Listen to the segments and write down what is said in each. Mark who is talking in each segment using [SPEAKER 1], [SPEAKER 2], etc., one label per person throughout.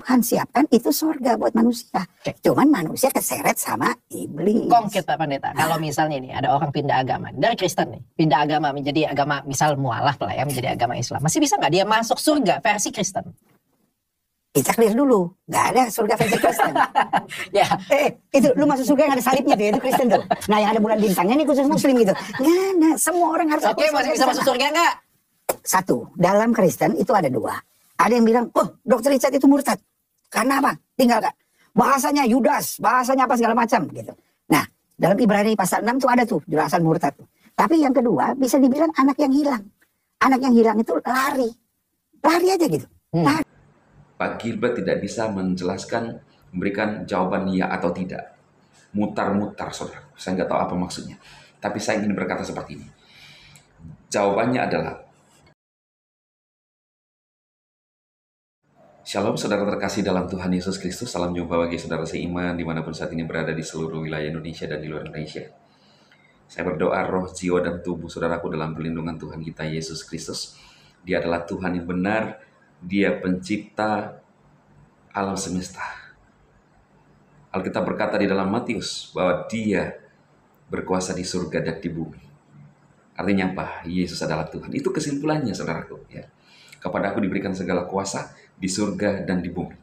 [SPEAKER 1] Tuhan siapkan itu surga buat manusia. Cuman manusia keseret sama iblis.
[SPEAKER 2] Konkret Pak Pendeta, kalau misalnya nih ada orang pindah agama dari Kristen nih, pindah agama menjadi agama misal mualaf lah ya, menjadi agama Islam, masih bisa nggak dia masuk surga versi Kristen?
[SPEAKER 1] Kita clear dulu, nggak ada surga versi Kristen.
[SPEAKER 2] Ya,
[SPEAKER 1] itu lu masuk surga yang ada salibnya tuh, itu Kristen tuh. Nah yang ada bulan bintangnya ini khusus Muslim gitu. Nggak ada, semua orang harus.
[SPEAKER 2] Oke, masih bisa masuk surga nggak?
[SPEAKER 1] Satu, dalam Kristen itu ada dua. Ada yang bilang, oh Dr. Richard itu murtad. Karena apa? Tinggalkan. Bahasanya Yudas, bahasanya apa segala macam gitu. Nah, dalam Ibrani pasal 6 tuh ada tuh jelasan murtad. Tapi yang kedua bisa dibilang anak yang hilang. Anak yang hilang itu lari. Lari aja gitu. Lari.
[SPEAKER 3] Pak Gilbert tidak bisa menjelaskan, memberikan jawaban ya atau tidak. Mutar-mutar, saudara. Saya nggak tahu apa maksudnya. Tapi saya ingin berkata seperti ini. Jawabannya adalah, Shalom saudara terkasih dalam Tuhan Yesus Kristus. Salam jumpa bagi saudara seiman dimanapun saat ini berada di seluruh wilayah Indonesia dan di luar Indonesia. Saya berdoa roh, jiwa, dan tubuh saudaraku dalam perlindungan Tuhan kita Yesus Kristus. Dia adalah Tuhan yang benar. Dia pencipta alam semesta. Alkitab berkata di dalam Matius bahwa dia berkuasa di surga dan di bumi. Artinya apa? Yesus adalah Tuhan. Itu kesimpulannya saudaraku. Ya. Kepada aku diberikan segala kuasa di surga dan di bumi.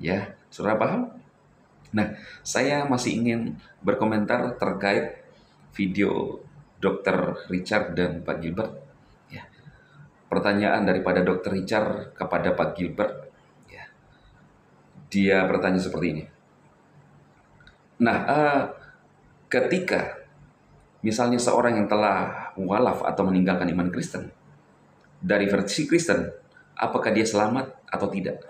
[SPEAKER 3] Ya, saudara paham? Nah, saya masih ingin berkomentar terkait video Dr. Richard dan Pak Gilbert. Ya. Pertanyaan daripada Dr. Richard kepada Pak Gilbert. Ya. Dia bertanya seperti ini. Nah, ketika misalnya seorang yang telah mualaf atau meninggalkan iman Kristen, dari versi Kristen, apakah dia selamat atau tidak?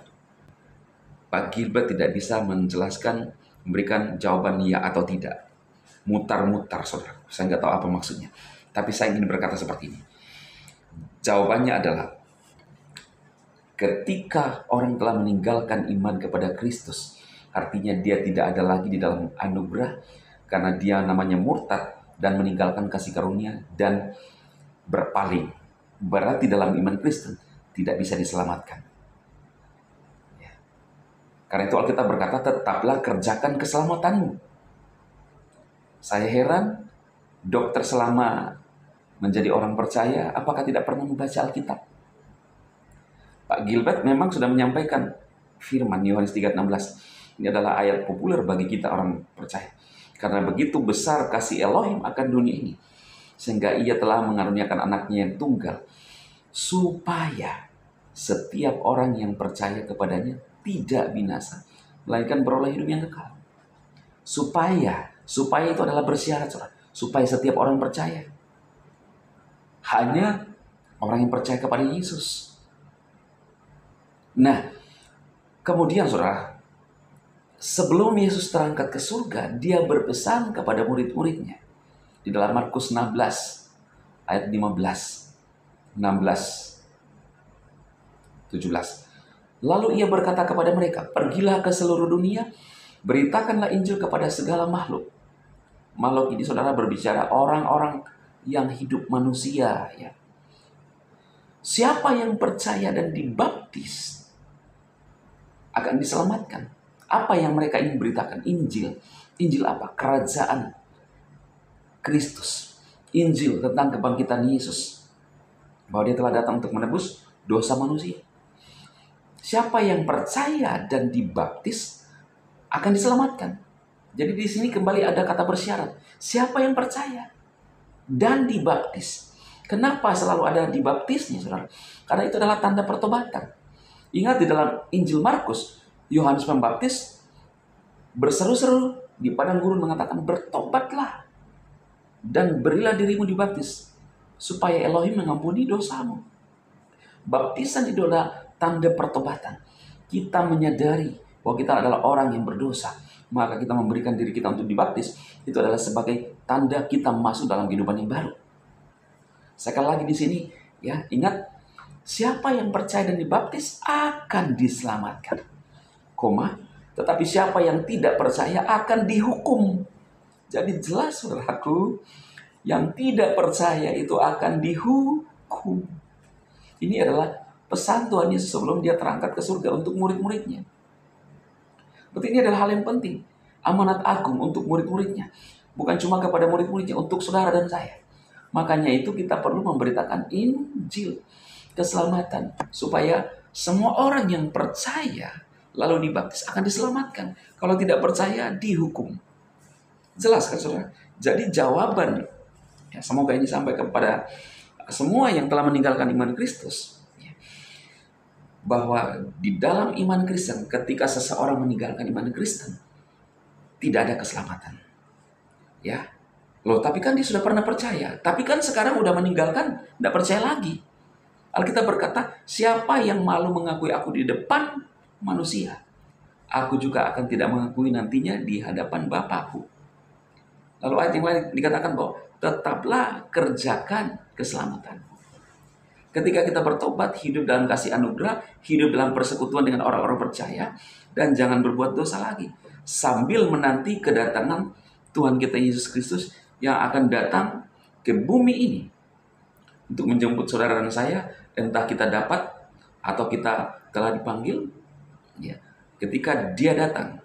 [SPEAKER 3] Pak Gilbert tidak bisa menjelaskan, memberikan jawaban ya atau tidak. Mutar-mutar, saudara. Saya nggak tahu apa maksudnya. Tapi saya ingin berkata seperti ini. Jawabannya adalah, ketika orang telah meninggalkan iman kepada Kristus, artinya dia tidak ada lagi di dalam anugerah, karena dia namanya murtad dan meninggalkan kasih karunia dan berpaling. Berarti dalam iman Kristen tidak bisa diselamatkan. Ya. Karena itu Alkitab berkata, tetaplah kerjakan keselamatanmu. Saya heran, dokter selama menjadi orang percaya, apakah tidak pernah membaca Alkitab? Pak Gilbert memang sudah menyampaikan firman Yohanes 3:16. Ini adalah ayat populer bagi kita orang percaya. Karena begitu besar kasih Elohim akan dunia ini, sehingga ia telah mengaruniakan anaknya yang tunggal, supaya setiap orang yang percaya kepadanya tidak binasa, melainkan beroleh hidup yang kekal. Supaya itu adalah bersyarat, saudara. Supaya setiap orang percaya. Hanya orang yang percaya kepada Yesus. Nah, kemudian saudara, sebelum Yesus terangkat ke surga, dia berpesan kepada murid-muridnya. Di dalam Markus 16 ayat 15, 16, 17. Lalu ia berkata kepada mereka, pergilah ke seluruh dunia, beritakanlah Injil kepada segala makhluk. Makhluk ini saudara berbicara orang-orang yang hidup manusia. Ya. Siapa yang percaya dan dibaptis akan diselamatkan. Apa yang mereka ingin beritakan? Injil. Injil apa? Kerajaan Kristus. Injil tentang kebangkitan Yesus. Bahwa dia telah datang untuk menebus dosa manusia. Siapa yang percaya dan dibaptis akan diselamatkan. Jadi di sini kembali ada kata bersyarat. Siapa yang percaya dan dibaptis. Kenapa selalu ada dibaptisnya, saudara? Karena itu adalah tanda pertobatan. Ingat di dalam Injil Markus, Yohanes Pembaptis berseru-seru di padang gurun mengatakan, bertobatlah dan berilah dirimu dibaptis supaya Elohim mengampuni dosamu. Baptisan itu adalah tanda pertobatan. Kita menyadari bahwa kita adalah orang yang berdosa, maka kita memberikan diri kita untuk dibaptis. Itu adalah sebagai tanda kita masuk dalam kehidupan yang baru. Sekali lagi di sini, ya, ingat, siapa yang percaya dan dibaptis akan diselamatkan. Tetapi siapa yang tidak percaya akan dihukum. Jadi jelas, saudaraku, yang tidak percaya itu akan dihukum. Ini adalah pesan Tuhan Yesus sebelum dia terangkat ke surga untuk murid-muridnya. Berarti ini adalah hal yang penting. Amanat agung untuk murid-muridnya. Bukan cuma kepada murid-muridnya, untuk saudara dan saya. Makanya itu kita perlu memberitakan Injil keselamatan. Supaya semua orang yang percaya lalu dibaptis akan diselamatkan. Kalau tidak percaya, dihukum. Jelas kan saudara? Jadi jawaban, ya, semoga ini sampai kepada semua yang telah meninggalkan iman Kristus. Bahwa di dalam iman Kristen, ketika seseorang meninggalkan iman Kristen, tidak ada keselamatan. Ya, loh, tapi kan dia sudah pernah percaya. Tapi kan sekarang udah meninggalkan, tidak percaya lagi. Alkitab berkata, siapa yang malu mengakui aku di depan manusia, aku juga akan tidak mengakui nantinya di hadapan Bapakku. Lalu ayat yang lain dikatakan bahwa tetaplah kerjakan keselamatan. Ketika kita bertobat, hidup dalam kasih anugerah, hidup dalam persekutuan dengan orang-orang percaya, dan jangan berbuat dosa lagi. Sambil menanti kedatangan Tuhan kita Yesus Kristus yang akan datang ke bumi ini untuk menjemput saudara dan saya, entah kita dapat atau kita telah dipanggil. Ya, ketika dia datang,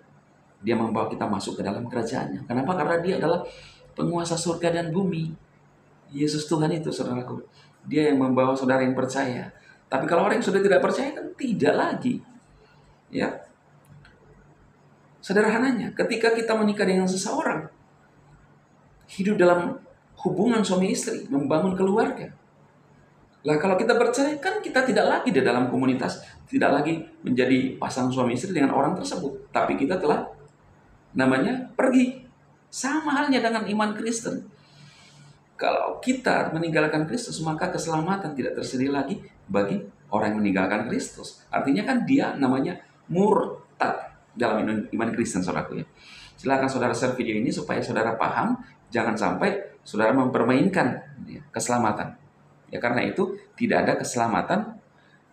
[SPEAKER 3] dia membawa kita masuk ke dalam kerajaannya. Kenapa? Karena dia adalah penguasa surga dan bumi. Yesus Tuhan itu, saudaraku. Dia yang membawa saudara yang percaya. Tapi kalau orang yang sudah tidak percaya kan tidak lagi. Ya. Sederhananya, ketika kita menikah dengan seseorang, hidup dalam hubungan suami istri, membangun keluarga. Lah kalau kita percaya kan kita tidak lagi di dalam komunitas, tidak lagi menjadi pasangan suami istri dengan orang tersebut, tapi kita telah namanya pergi. Sama halnya dengan iman Kristen. Kalau kita meninggalkan Kristus, maka keselamatan tidak tersedia lagi bagi orang yang meninggalkan Kristus. Artinya kan dia namanya murtad dalam iman Kristen, saudaraku ya. Silakan saudara share video ini supaya saudara paham, jangan sampai saudara mempermainkan keselamatan. Ya, karena itu tidak ada keselamatan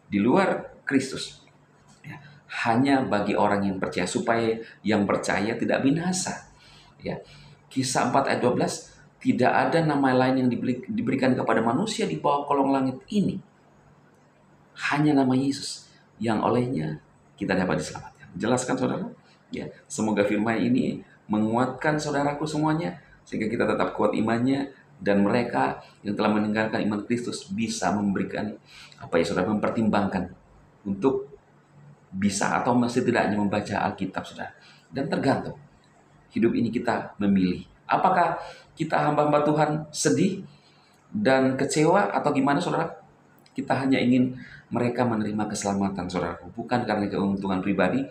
[SPEAKER 3] di luar Kristus. Ya, hanya bagi orang yang percaya, supaya yang percaya tidak binasa. Ya, Kisah 4 ayat 12, tidak ada nama lain yang diberikan kepada manusia di bawah kolong langit ini. Hanya nama Yesus yang olehnya kita dapat diselamatkan. Jelaskan saudara? Ya, semoga firman ini menguatkan saudaraku semuanya, sehingga kita tetap kuat imannya, dan mereka yang telah meninggalkan iman Kristus bisa memberikan saudara, mempertimbangkan untuk bisa atau masih tidaknya membaca Alkitab, saudara. Dan tergantung hidup ini kita memilih. Apakah kita hamba-hamba Tuhan sedih dan kecewa atau gimana, saudara? Kita hanya ingin mereka menerima keselamatan, saudara. Bukan karena keuntungan pribadi,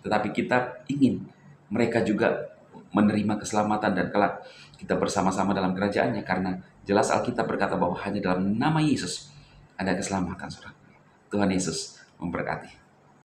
[SPEAKER 3] tetapi kita ingin mereka juga menerima keselamatan dan kelak kita bersama-sama dalam kerajaannya. Karena jelas Alkitab berkata bahwa hanya dalam nama Yesus ada keselamatan, saudara. Tuhan Yesus memberkati.